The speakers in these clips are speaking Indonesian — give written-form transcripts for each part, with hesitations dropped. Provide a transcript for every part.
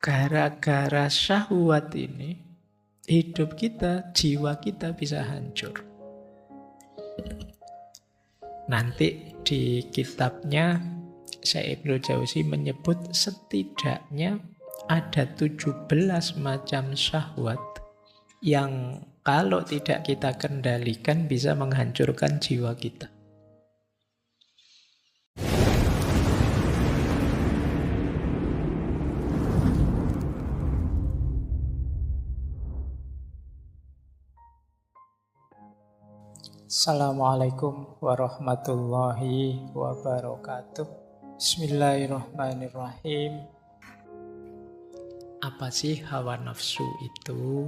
Gara-gara syahwat ini, hidup kita, jiwa kita bisa hancur. Nanti di kitabnya Syekh Ibnu Jauzi menyebut setidaknya ada 17 macam syahwat yang kalau tidak kita kendalikan bisa menghancurkan jiwa kita. Assalamualaikum warahmatullahi wabarakatuh. Bismillahirrahmanirrahim. Apa sih hawa nafsu itu?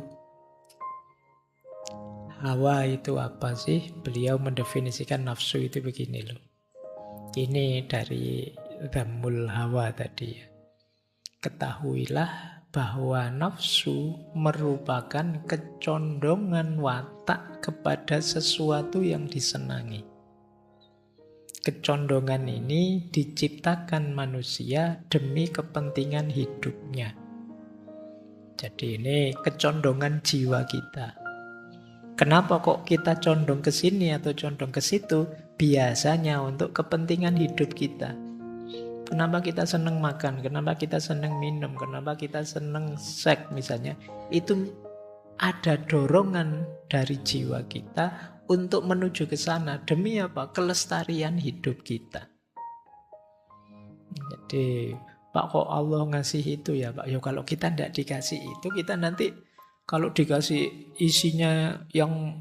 Hawa itu apa sih? Beliau mendefinisikan nafsu itu begini loh. Ini dari Dhammul Hawa tadi ya. Ketahuilah bahwa nafsu merupakan kecondongan watak kepada sesuatu yang disenangi. Kecondongan ini diciptakan manusia demi kepentingan hidupnya. Jadi ini kecondongan jiwa kita. Kenapa kok kita condong ke sini atau condong ke situ? Biasanya untuk kepentingan hidup kita. Kenapa kita senang makan, kenapa kita senang minum, kenapa kita senang seks misalnya. Itu ada dorongan dari jiwa kita untuk menuju ke sana. Demi apa? Kelestarian hidup kita. Jadi, Pak kok Allah ngasih itu ya Pak? Ya kalau kita tidak dikasih itu, kita nanti kalau dikasih isinya yang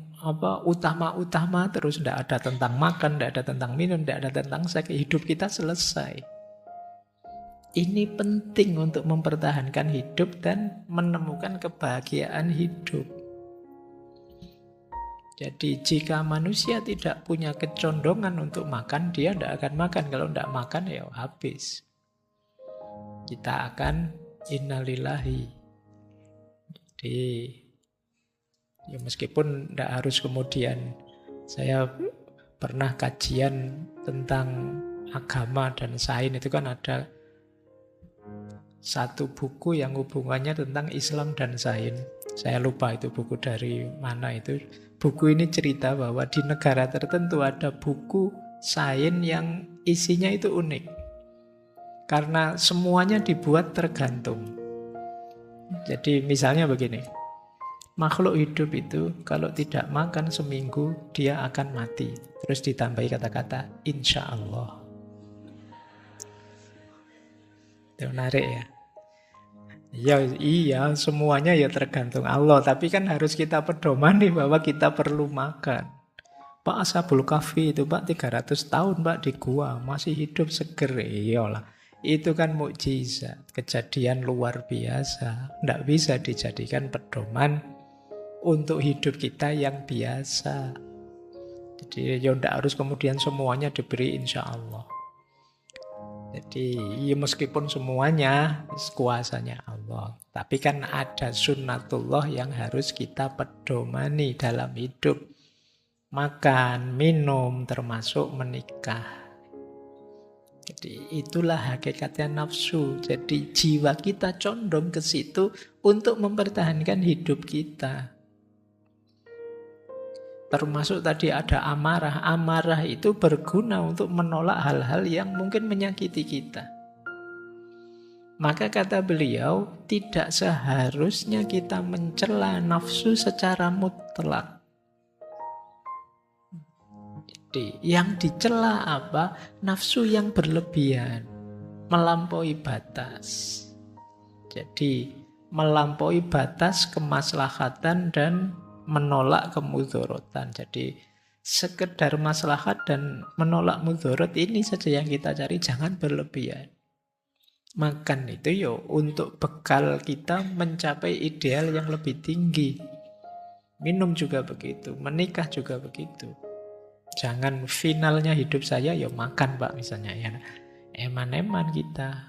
utama-utama terus tidak ada tentang makan, tidak ada tentang minum, tidak ada tentang seks, hidup kita selesai. Ini penting untuk mempertahankan hidup dan menemukan kebahagiaan hidup. Jadi jika manusia tidak punya kecondongan untuk makan, dia tidak akan makan. Kalau tidak makan ya habis. Kita akan innalillahi. Jadi ya meskipun tidak harus kemudian, saya pernah kajian tentang agama dan sains, itu kan ada satu buku yang hubungannya tentang Islam dan sains. Saya lupa itu buku dari mana itu. Buku ini cerita bahwa di negara tertentu ada buku sains yang isinya itu unik. Karena semuanya dibuat tergantung. Jadi misalnya begini. Makhluk hidup itu kalau tidak makan seminggu dia akan mati. Terus ditambahi kata-kata insya Allah. Itu menarik ya. Iya, semuanya ya tergantung Allah. Tapi kan harus kita pedomani bahwa kita perlu makan. Pak Ashabul Kahfi itu Pak 300 tahun Pak di gua masih hidup seger. Iyalah. Itu kan mukjizat, kejadian luar biasa. Tidak bisa dijadikan pedoman untuk hidup kita yang biasa. Jadi ya tidak harus kemudian semuanya diberi insya Allah. Jadi ya meskipun semuanya kuasanya Allah, tapi kan ada sunnatullah yang harus kita pedomani dalam hidup. Makan, minum, termasuk menikah. Jadi itulah hakikatnya nafsu. Jadi jiwa kita condong ke situ untuk mempertahankan hidup kita. Termasuk tadi ada amarah. Amarah itu berguna untuk menolak hal-hal yang mungkin menyakiti kita. Maka kata beliau, tidak seharusnya kita mencela nafsu secara mutlak. Jadi yang dicela apa? Nafsu yang berlebihan, melampaui batas. Jadi melampaui batas kemaslahatan dan menolak kemudorotan. Jadi sekedar maslahat dan menolak mudorot ini saja yang kita cari, jangan berlebihan. Makan itu yo untuk bekal kita mencapai ideal yang lebih tinggi. Minum juga begitu, menikah juga begitu. Jangan finalnya hidup saya yo makan Pak misalnya ya. Eman-eman kita.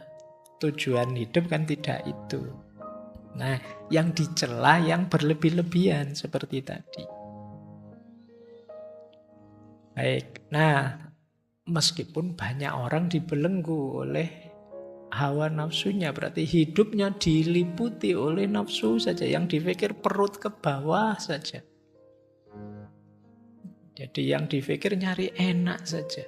Tujuan hidup kan tidak itu. Nah, yang dicela yang berlebih-lebihan seperti tadi. Baik, nah meskipun banyak orang dibelenggu oleh hawa nafsunya, berarti hidupnya diliputi oleh nafsu saja. Yang dipikir perut ke bawah saja. Jadi yang dipikir nyari enak saja.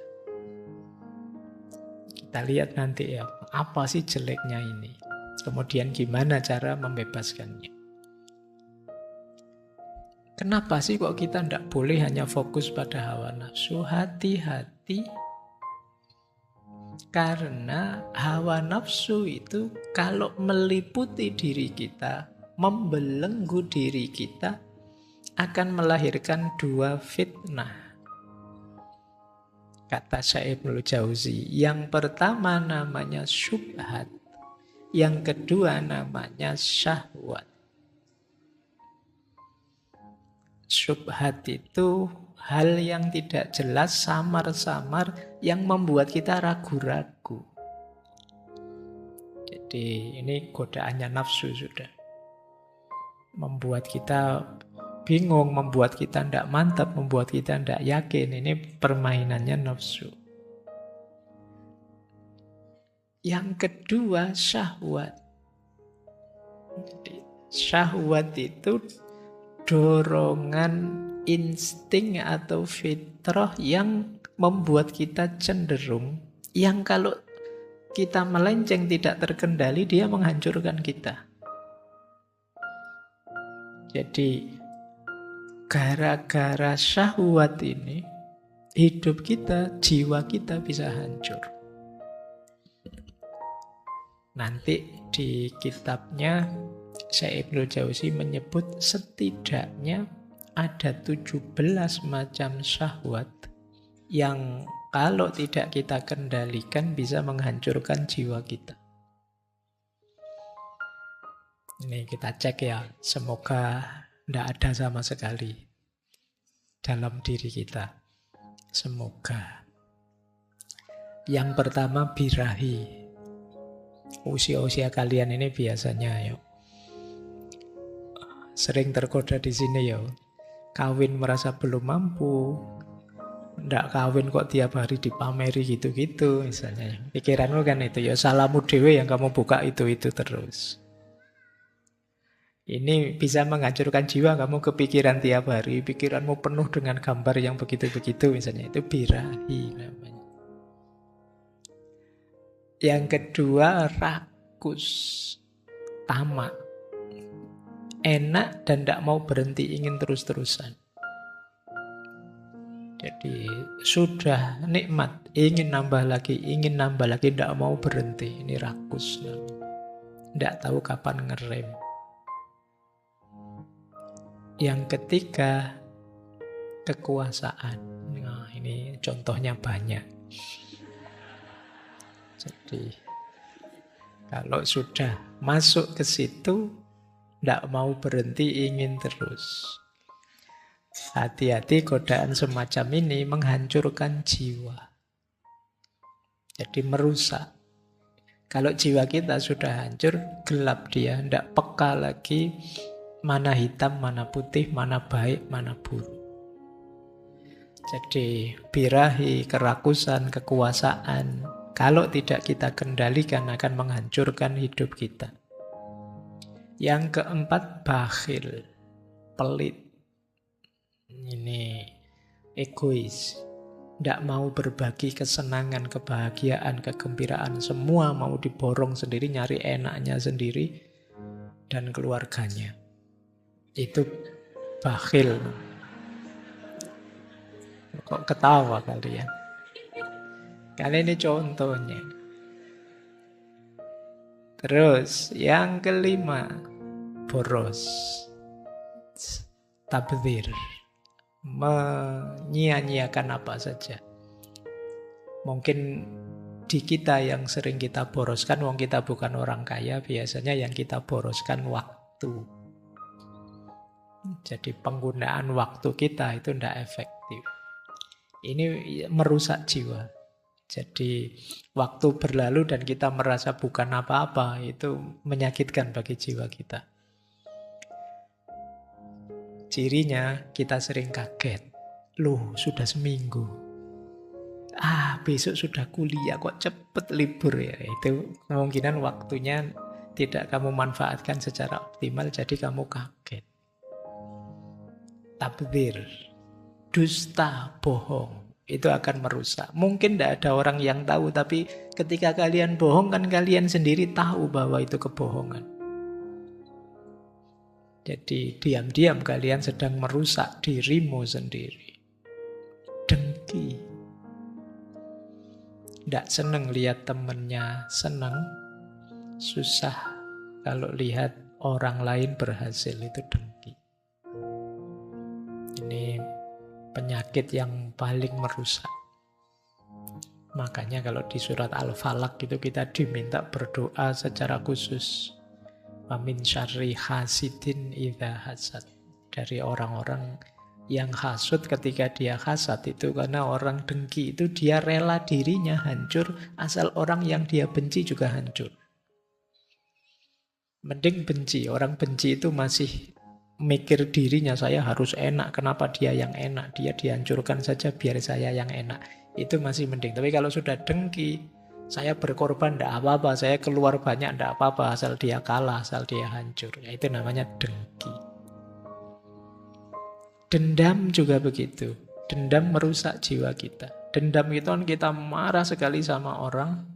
Kita lihat nanti ya, apa sih jeleknya ini. Kemudian gimana cara membebaskannya. Kenapa sih kok kita tidak boleh hanya fokus pada hawa nafsu? Hati-hati. Karena hawa nafsu itu kalau meliputi diri kita, membelenggu diri kita, akan melahirkan dua fitnah. Kata Syekh Ibnu Jauzi, yang pertama namanya syubhat, yang kedua namanya syahwat. Syubhat itu hal yang tidak jelas, samar-samar, yang membuat kita ragu-ragu. Jadi ini godaannya nafsu sudah. Membuat kita bingung, membuat kita tidak mantap, membuat kita tidak yakin. Ini permainannya nafsu. Yang kedua syahwat. Jadi, syahwat itu dorongan insting atau fitrah yang membuat kita cenderung, yang kalau kita melenceng tidak terkendali, dia menghancurkan kita. Jadi gara-gara syahwat ini, hidup kita, jiwa kita bisa hancur. Nanti di kitabnya Syekh Ibnu Jauzi menyebut setidaknya ada 17 macam syahwat yang kalau tidak kita kendalikan bisa menghancurkan jiwa kita. Ini kita cek ya, semoga tidak ada sama sekali dalam diri kita. Semoga. Yang pertama birahi. Usia-usia kalian ini biasanya yuk sering tergoda di sini ya. Kawin merasa belum mampu. Ndak kawin kok tiap hari dipameri gitu-gitu misalnya. Pikiranmu kan itu ya, salahmu dewe yang kamu buka itu terus. Ini bisa menghancurkan jiwa, kamu kepikiran tiap hari, pikiranmu penuh dengan gambar yang begitu-begitu misalnya. Itu birahi namanya. Yang kedua rakus, tamak. Enak dan tidak mau berhenti, ingin terus-terusan. Jadi sudah nikmat, ingin nambah lagi, tidak mau berhenti. Ini rakus. Tidak tahu kapan ngerem. Yang ketiga, kekuasaan. Nah, ini contohnya banyak. Jadi kalau sudah masuk ke situ, tidak mau berhenti, ingin terus. Hati-hati, godaan semacam ini menghancurkan jiwa. Jadi merusak. Kalau jiwa kita sudah hancur, gelap dia, tidak peka lagi mana hitam, mana putih, mana baik, mana buruk. Jadi birahi, kerakusan, kekuasaan, kalau tidak kita kendalikan akan menghancurkan hidup kita. Yang keempat, bakhil, pelit. Ini egois. Tidak mau berbagi kesenangan, kebahagiaan, kegembiraan. Semua mau diborong sendiri, nyari enaknya sendiri dan keluarganya. Itu bakhil. Kok ketawa kalian? Kalian ini contohnya. Terus yang kelima, boros, tabdzir, menyia-nyiakan apa saja. Mungkin di kita yang sering kita boroskan, wong kita bukan orang kaya, biasanya yang kita boroskan waktu. Jadi penggunaan waktu kita itu tidak efektif. Ini merusak jiwa. Jadi waktu berlalu dan kita merasa bukan apa-apa, itu menyakitkan bagi jiwa kita. Cirinya kita sering kaget. Loh, sudah seminggu. Besok sudah kuliah kok cepet libur ya. Itu kemungkinan waktunya tidak kamu manfaatkan secara optimal, jadi kamu kaget. Tabdzir, dusta, bohong, itu akan merusak. Mungkin tidak ada orang yang tahu, tapi ketika kalian bohong kan kalian sendiri tahu bahwa itu kebohongan. Jadi diam-diam kalian sedang merusak dirimu sendiri. Dengki. Tidak senang lihat temennya senang, susah kalau lihat orang lain berhasil, itu dengki. Ini penyakit yang paling merusak. Makanya kalau di surat Al-Falaq itu kita diminta berdoa secara khusus. Wa min syarri hasidin idza hasad. Dari orang-orang yang hasud ketika dia hasad itu karena orang dengki itu dia rela dirinya hancur asal orang yang dia benci juga hancur. Mending benci. Orang benci itu masih mikir dirinya, saya harus enak. Kenapa dia yang enak? Dia dihancurkan saja biar saya yang enak. Itu masih mending. Tapi kalau sudah dengki, saya berkorban tidak apa-apa, saya keluar banyak tidak apa-apa, asal dia kalah, asal dia hancur. Ya, itu namanya dengki. Dendam juga begitu. Dendam merusak jiwa kita. Dendam itu kan kita marah sekali sama orang,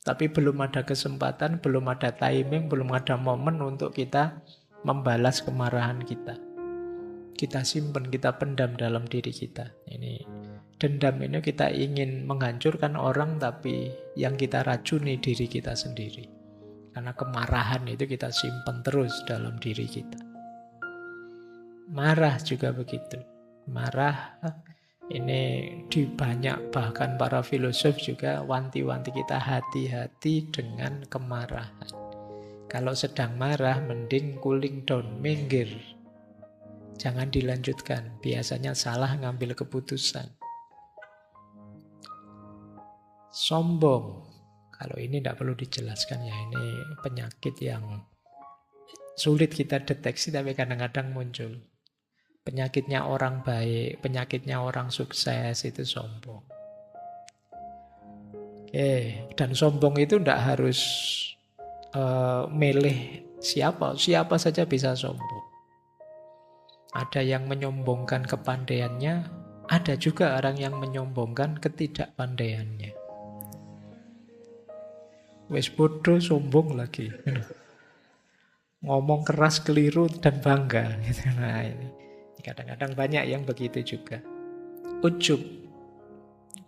tapi belum ada kesempatan, belum ada timing, belum ada momen untuk kita membalas kemarahan kita. Kita simpan, kita pendam dalam diri kita. Ini dendam ini kita ingin menghancurkan orang, tapi yang kita racuni diri kita sendiri. Karena kemarahan itu kita simpan terus dalam diri kita. Marah juga begitu. Marah ini di banyak, bahkan para filosof juga wanti-wanti kita hati-hati dengan kemarahan. Kalau sedang marah, mending cooling down, minggir. Jangan dilanjutkan, biasanya salah ngambil keputusan. Sombong, kalau ini tidak perlu dijelaskan ya, ini penyakit yang sulit kita deteksi tapi kadang-kadang muncul. Penyakitnya orang baik, penyakitnya orang sukses itu sombong. Dan sombong itu tidak harus milih siapa saja bisa sombong. Ada yang menyombongkan kepandaiannya, ada juga orang yang menyombongkan ketidakpandaiannya. Wes bodoh sombong lagi. Ngomong keras keliru dan bangga. Nah ini kadang-kadang banyak yang begitu juga. Ujub.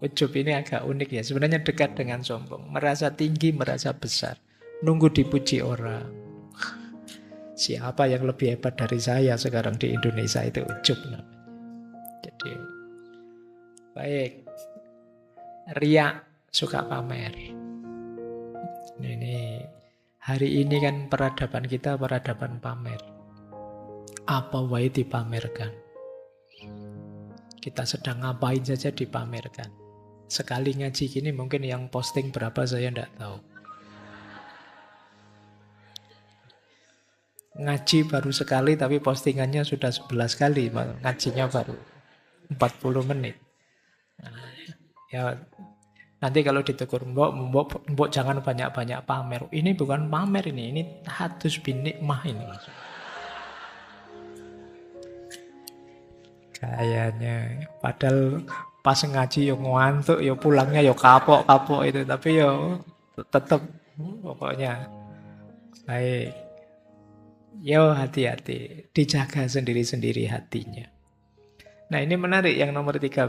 Ujub ini agak unik ya. Sebenarnya dekat dengan sombong. Merasa tinggi, merasa besar. Nunggu dipuji orang. Siapa yang lebih hebat dari saya sekarang di Indonesia, itu ujub namanya. Jadi baik. Riya, suka pamer. Ini hari ini kan peradaban kita peradaban pamer. Apa wae dipamerkan. Kita sedang ngapain saja dipamerkan. Sekali ngaji gini mungkin yang posting berapa saya tidak tahu. Ngaji baru sekali tapi postingannya sudah 11 kali. Ngajinya baru 40 menit. Nah, ya nanti kalau ditegur, mbok jangan banyak-banyak pamer. Ini bukan pamer ini hadus bin nikmah ini. Kayaknya padahal pas ngaji yo ngantuk, yo pulangnya yo kapok-kapok itu, tapi yo tetap pokoknya baik. Yo hati-hati, dijaga sendiri-sendiri hatinya. Nah ini menarik yang nomor 13.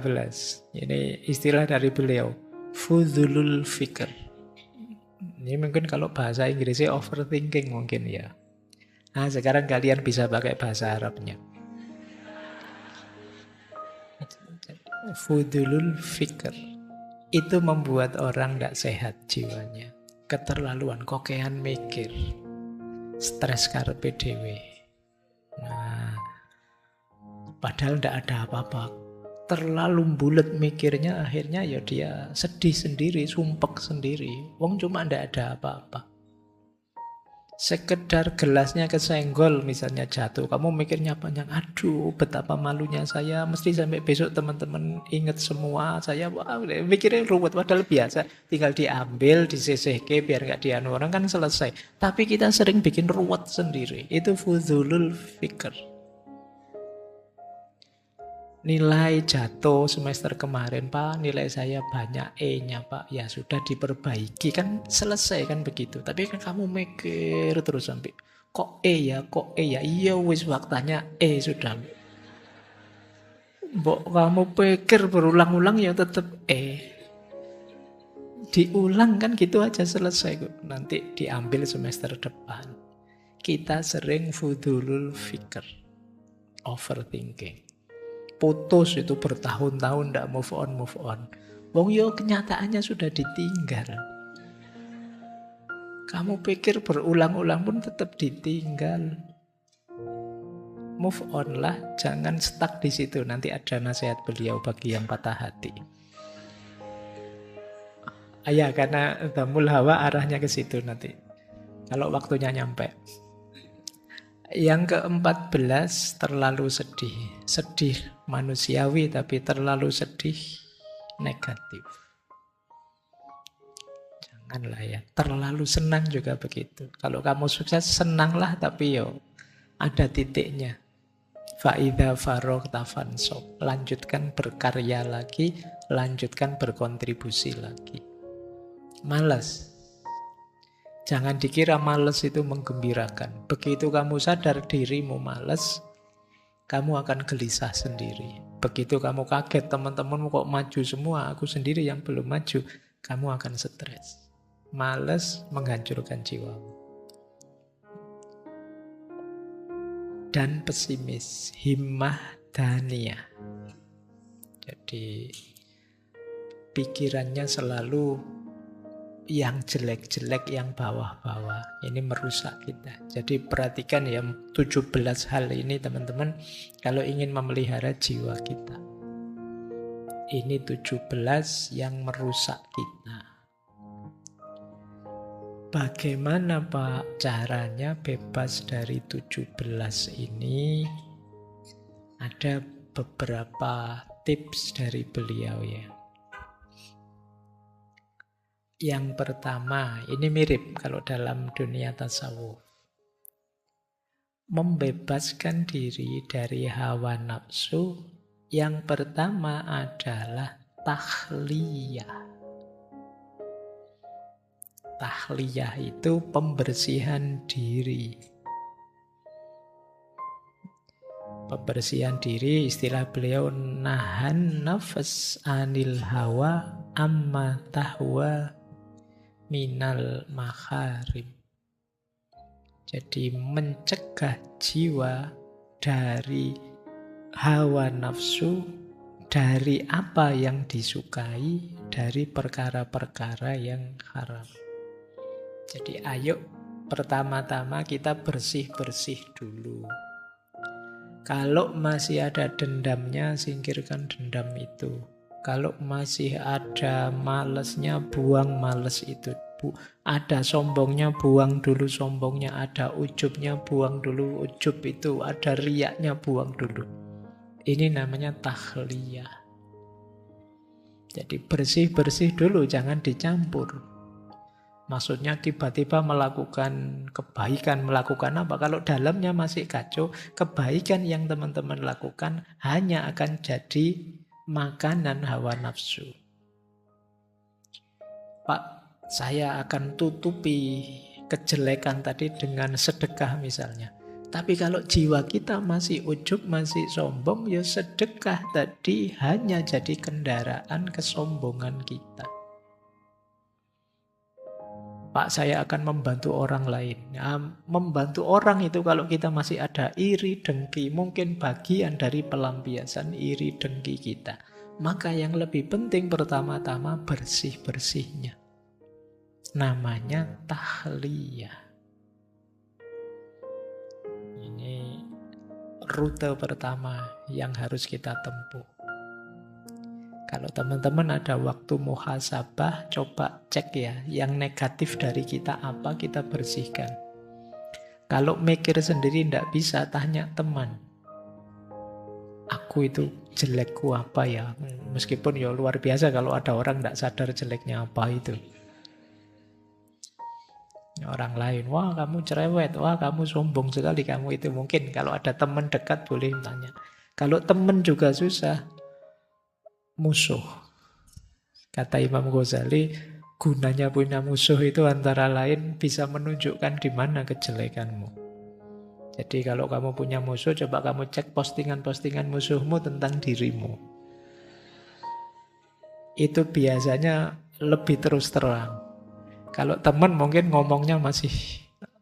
Ini istilah dari beliau, fudzulul fikr. Ini mungkin kalau bahasa Inggrisnya overthinking mungkin ya. Nah sekarang kalian bisa pakai bahasa Arabnya. Fudzulul fikr. Itu membuat orang tidak sehat jiwanya. Keterlaluan, kokean mikir. Stres karepe dhewe. Nah, padahal tidak ada apa-apa. Terlalu bulet mikirnya, akhirnya ya dia sedih sendiri, sumpek sendiri. Wong cuma tidak ada apa-apa. Sekedar gelasnya kesenggol misalnya jatuh, kamu mikirnya panjang, aduh betapa malunya saya, mesti sampai besok teman-teman ingat semua, saya wah, mikirnya ruwet, padahal biasa, tinggal diambil, disisihke biar nggak dianu orang kan selesai. Tapi kita sering bikin ruwet sendiri, itu fudzulul fikr. Nilai jatuh semester kemarin Pak, nilai saya banyak E-nya Pak. Ya sudah diperbaiki kan selesai kan begitu. Tapi kan kamu mikir terus sampai kok E ya, kok E ya. Iya wis waktanya E sudah. Mbok kamu pikir berulang-ulang ya tetap E. Diulang kan gitu aja selesai kok. Nanti diambil semester depan. Kita sering fudulul fikr, overthinking. Putus itu bertahun-tahun tidak move on. Wong yo kenyataannya sudah ditinggal. Kamu pikir berulang-ulang pun tetap ditinggal. Move on lah, jangan stuck di situ. Nanti ada nasihat beliau bagi yang patah hati. Ya karena damul hawa arahnya ke situ nanti. Kalau waktunya nyampe. Yang ke-14 terlalu sedih. Sedih manusiawi tapi terlalu sedih negatif. Janganlah ya. Terlalu senang juga begitu. Kalau kamu sukses senanglah tapi yo ada titiknya. Fa'idha farogta fansob. Lanjutkan berkarya lagi, lanjutkan berkontribusi lagi. Malas. Jangan dikira malas itu menggembirakan. Begitu kamu sadar dirimu malas, kamu akan gelisah sendiri. Begitu kamu kaget teman-temanmu kok maju semua, aku sendiri yang belum maju, kamu akan stres. Malas menghancurkan jiwamu. Dan pesimis, himmah daniyah. Jadi pikirannya selalu yang jelek-jelek, yang bawah-bawah. Ini merusak kita. Jadi perhatikan ya 17 hal ini teman-teman kalau ingin memelihara jiwa kita. Ini 17 yang merusak kita. Bagaimana Pak caranya bebas dari 17 ini? Ada beberapa tips dari beliau ya. Yang pertama, ini mirip kalau dalam dunia tasawuf. Membebaskan diri dari hawa nafsu, yang pertama adalah tahliyah. Tahliyah itu pembersihan diri. Pembersihan diri, istilah beliau, nahan nafas anil hawa amma tahwa minal makharim. Jadi mencegah jiwa dari hawa nafsu, dari apa yang disukai, dari perkara-perkara yang haram. Jadi ayo pertama-tama kita bersih-bersih dulu. Kalau masih ada dendamnya, singkirkan dendam itu. Kalau masih ada malesnya, buang males itu. Ada sombongnya, buang dulu sombongnya. Ada ujubnya, buang dulu ujub itu. Ada riaknya, buang dulu. Ini namanya tahliyah. Jadi bersih-bersih dulu, jangan dicampur. Maksudnya tiba-tiba melakukan kebaikan, melakukan apa? Kalau dalamnya masih kacau, kebaikan yang teman-teman lakukan hanya akan jadi makanan hawa nafsu. Pak, saya akan tutupi kejelekan tadi dengan sedekah misalnya. Tapi kalau jiwa kita masih ujub, masih sombong, ya sedekah tadi hanya jadi kendaraan kesombongan kita. Pak, saya akan membantu orang lain. Nah, membantu orang itu kalau kita masih ada iri, dengki, mungkin bagian dari pelampiasan iri, dengki kita. Maka yang lebih penting pertama-tama bersih-bersihnya. Namanya tahliyah. Ini rute pertama yang harus kita tempuh. Kalau teman-teman ada waktu muhasabah, coba cek ya, yang negatif dari kita apa kita bersihkan. Kalau mikir sendiri tidak bisa, tanya teman. Aku itu jelekku apa ya? Meskipun ya luar biasa kalau ada orang tidak sadar jeleknya apa itu. Orang lain, wah kamu cerewet, wah kamu sombong sekali kamu itu. Mungkin kalau ada teman dekat boleh tanya. Kalau teman juga susah, musuh. Kata Imam Ghazali, gunanya punya musuh itu antara lain bisa menunjukkan di mana kejelekanmu. Jadi kalau kamu punya musuh, coba kamu cek postingan-postingan musuhmu tentang dirimu. Itu biasanya lebih terus terang. Kalau teman mungkin ngomongnya masih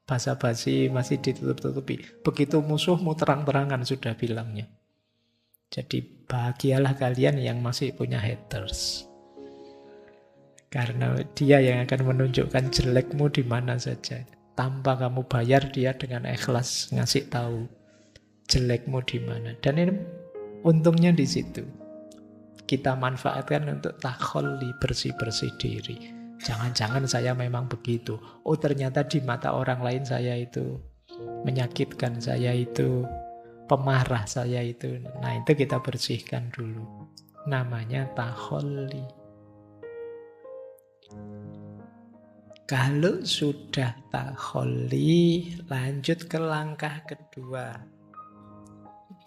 basa-basi, masih ditutup-tutupi. Begitu musuhmu terang-terangan sudah bilangnya. Jadi bahagialah kalian yang masih punya haters. Karena dia yang akan menunjukkan jelekmu di mana saja. Tanpa kamu bayar, dia dengan ikhlas ngasih tahu jelekmu di mana. Dan ini untungnya di situ. Kita manfaatkan untuk takholli, bersih-bersih diri. Jangan-jangan saya memang begitu. Oh ternyata di mata orang lain saya itu menyakitkan, saya itu pemarah, saya itu. Nah itu kita bersihkan dulu. Namanya takholli. Kalau sudah takholli, lanjut ke langkah kedua.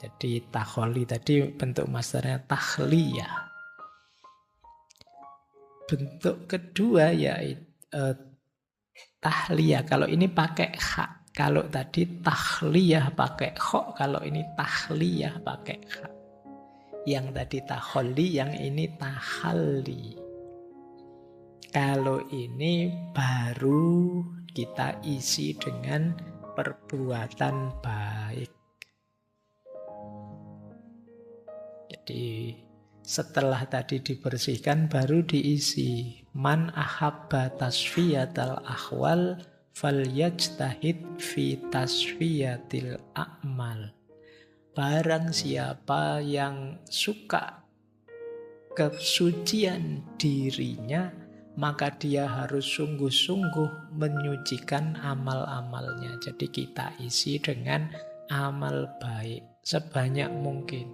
Jadi takholli tadi bentuk masdarnya takhliyah. Bentuk kedua yaitu tahliyah. Kalau ini pakai kha. Kalau tadi takhliyah pakai kho. Kalau ini tahliyah pakai kha. Yang tadi takholli, yang ini tahalli. Kalau ini baru kita isi dengan perbuatan baik. Jadi setelah tadi dibersihkan baru diisi. Man ahabba tasfiyatal ahwal falyajtahid fi tasfiyatil a'mal. Barang siapa yang suka kesucian dirinya, maka dia harus sungguh-sungguh menyucikan amal-amalnya. Jadi kita isi dengan amal baik sebanyak mungkin.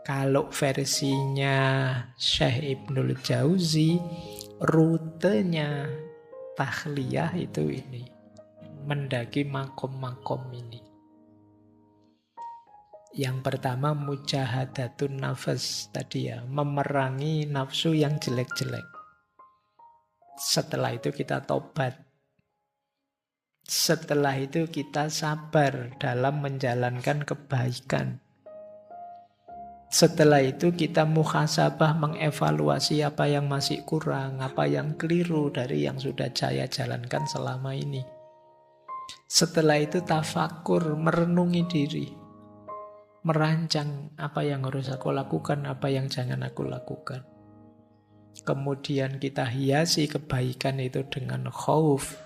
Kalau versinya Syekh Ibnul Jauzi, rutenya takhliyah itu ini. Mendaki makom-makom ini. Yang pertama mujahadatun nafas tadi ya, memerangi nafsu yang jelek-jelek. Setelah itu kita tobat. Setelah itu kita sabar dalam menjalankan kebaikan. Setelah itu kita muhasabah, mengevaluasi apa yang masih kurang, apa yang keliru dari yang sudah saya jalankan selama ini. Setelah itu tafakur, merenungi diri. Merancang apa yang harus aku lakukan, apa yang jangan aku lakukan. Kemudian kita hiasi kebaikan itu dengan khauf,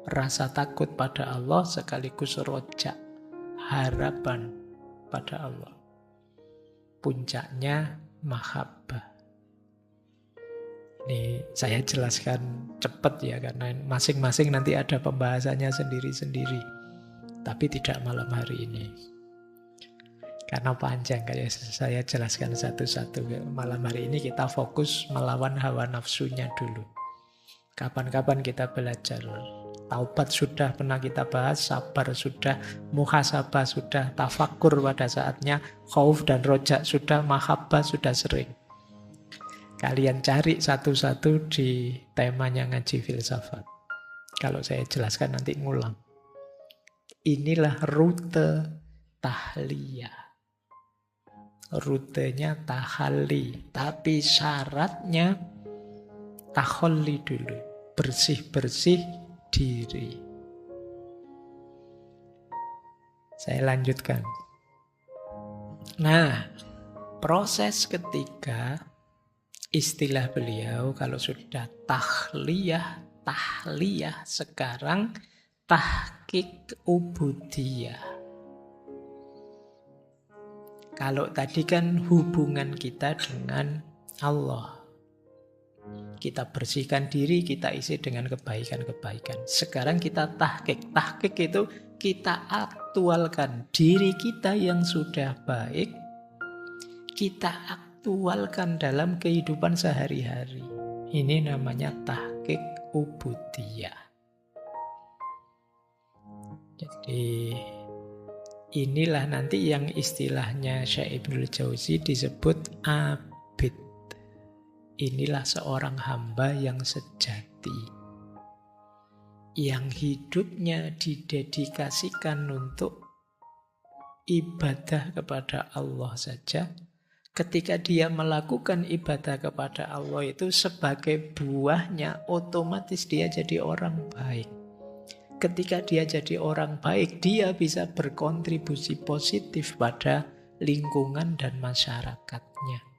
rasa takut pada Allah sekaligus roja, harapan pada Allah. Puncaknya mahabbah. Ini saya jelaskan cepat ya, karena masing-masing nanti ada pembahasannya sendiri-sendiri. Tapi tidak malam hari ini. Karena panjang, kayak saya jelaskan satu-satu. Malam hari ini kita fokus melawan hawa nafsunya dulu. Kapan-kapan kita belajar. Taubat sudah pernah kita bahas, sabar sudah, muhasabah sudah, tafakur pada saatnya, khauf dan rojak sudah, mahabbah sudah sering. Kalian cari satu-satu di temanya ngaji filsafat. Kalau saya jelaskan nanti ngulang. Inilah rute tahliyah. Rutenya tahalli, tapi syaratnya takholli dulu. Bersih-bersih diri. Saya lanjutkan. Nah, proses ketiga, istilah beliau kalau sudah tahliyah, sekarang tahqiq ubudiyah. Kalau tadi kan hubungan kita dengan Allah. Kita bersihkan diri, kita isi dengan kebaikan-kebaikan. Sekarang kita tahqiq. Tahqiq itu kita aktualkan diri kita yang sudah baik, kita aktualkan dalam kehidupan sehari-hari. Ini namanya tahqiq ubudiyah. Jadi inilah nanti yang istilahnya Syekh Ibnul Jauzi disebut abid. Inilah seorang hamba yang sejati, yang hidupnya didedikasikan untuk ibadah kepada Allah saja. Ketika dia melakukan ibadah kepada Allah itu sebagai buahnya, otomatis dia jadi orang baik. Ketika dia jadi orang baik, dia bisa berkontribusi positif pada lingkungan dan masyarakatnya.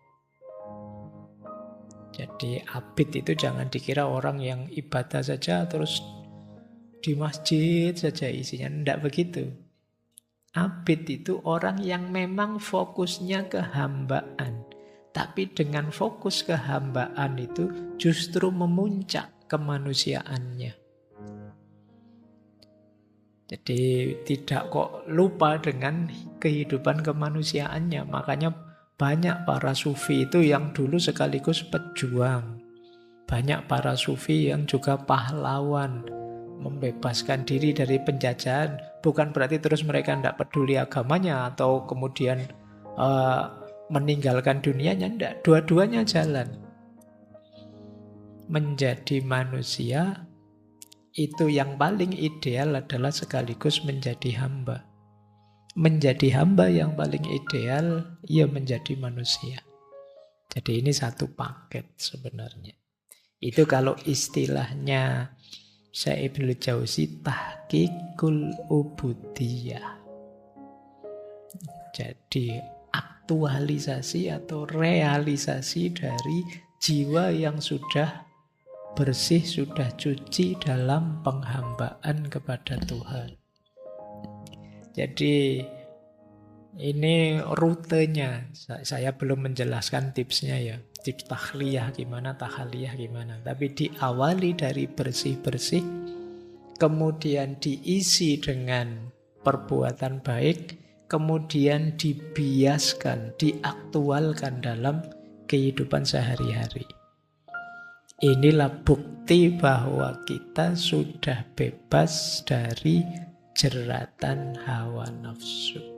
Jadi abid itu jangan dikira orang yang ibadah saja terus di masjid saja isinya. Tidak begitu. Abid itu orang yang memang fokusnya kehambaan. Tapi dengan fokus kehambaan itu justru memuncak kemanusiaannya. Jadi tidak kok lupa dengan kehidupan kemanusiaannya. Makanya banyak para sufi itu yang dulu sekaligus pejuang. Banyak para sufi yang juga pahlawan, membebaskan diri dari penjajahan. Bukan berarti terus mereka tidak peduli agamanya atau kemudian meninggalkan dunianya. Tidak, dua-duanya jalan. Menjadi manusia itu yang paling ideal adalah sekaligus menjadi hamba. Menjadi hamba yang paling ideal, ia menjadi manusia. Jadi ini satu paket sebenarnya. Itu kalau istilahnya Syekh Ibnul Jauzi tahqiqul ubudiyah. Jadi aktualisasi atau realisasi dari jiwa yang sudah bersih, sudah cuci dalam penghambaan kepada Tuhan. Jadi ini rutenya. Saya belum menjelaskan tipsnya ya. Tips tahliyah gimana, tahaliyah gimana. Tapi diawali dari bersih-bersih, kemudian diisi dengan perbuatan baik, kemudian dibiaskan, diaktualkan dalam kehidupan sehari-hari. Inilah bukti bahwa kita sudah bebas dari jeratan hawa nafsu.